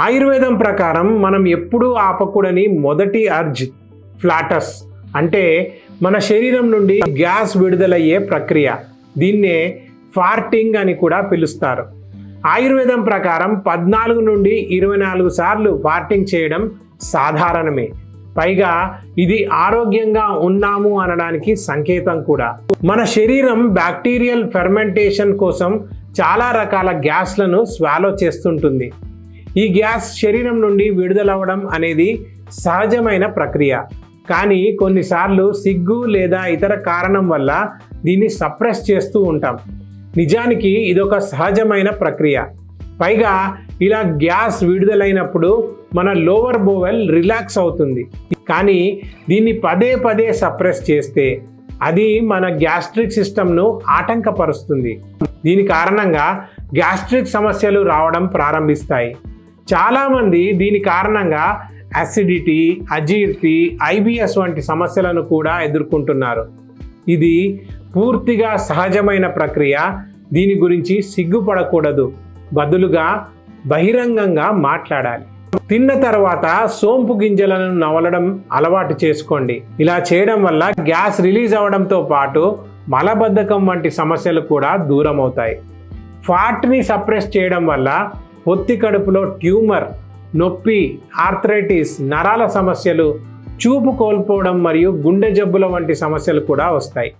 ఆయుర్వేదం ప్రకారం మనం ఎప్పుడూ ఆపకూడని మొదటి అర్జ్ ఫ్లాటస్, అంటే మన శరీరం నుండి గ్యాస్ విడుదలయ్యే ప్రక్రియ. దీన్నే ఫార్టింగ్ అని కూడా పిలుస్తారు. ఆయుర్వేదం ప్రకారం 14 నుండి 24 సార్లు ఫార్టింగ్ చేయడం సాధారణమే. పైగా ఇది ఆరోగ్యంగా ఉన్నాము అనడానికి సంకేతం కూడా. మన శరీరం బ్యాక్టీరియల్ ఫెర్మెంటేషన్ కోసం చాలా రకాల గ్యాస్లను స్వాలో చేస్తుంటుంది. ఈ గ్యాస్ శరీరం నుండి విడుదలవ్వడం అనేది సహజమైన ప్రక్రియ. కానీ కొన్నిసార్లు సిగ్గు లేదా ఇతర కారణం వల్ల దీన్ని సప్రెస్ చేస్తూ ఉంటాం. నిజానికి ఇదొక సహజమైన ప్రక్రియ. పైగా ఇలా గ్యాస్ విడుదలైనప్పుడు మన లోవర్ బోవెల్ రిలాక్స్ అవుతుంది. కానీ దీన్ని పదే పదే సప్రెస్ చేస్తే అది మన గ్యాస్ట్రిక్ సిస్టమ్ను ఆటంకపరుస్తుంది. దీని కారణంగా గ్యాస్ట్రిక్ సమస్యలు రావడం ప్రారంభిస్తాయి. చాలామంది దీని కారణంగా అసిడిటీ, అజీర్తి, IBS వంటి సమస్యలను కూడా ఎదుర్కొంటున్నారు. ఇది పూర్తిగా సహజమైన ప్రక్రియ. దీని గురించి సిగ్గుపడకూడదు, బదులుగా బహిరంగంగా మాట్లాడాలి. తిన్న తర్వాత సోంపు గింజలను నవలడం అలవాటు చేసుకోండి. ఇలా చేయడం వల్ల గ్యాస్ రిలీజ్ అవడంతో పాటు మలబద్ధకం వంటి సమస్యలు కూడా దూరం అవుతాయి. ఫ్యాట్ని సప్రెస్ చేయడం వల్ల పొత్తి కడుపులో ట్యూమర్, నొప్పి, ఆర్థరైటిస్, నరాల సమస్యలు, చూపు కోల్పోవడం మరియు గుండె జబ్బుల వంటి సమస్యలు కూడా వస్తాయి.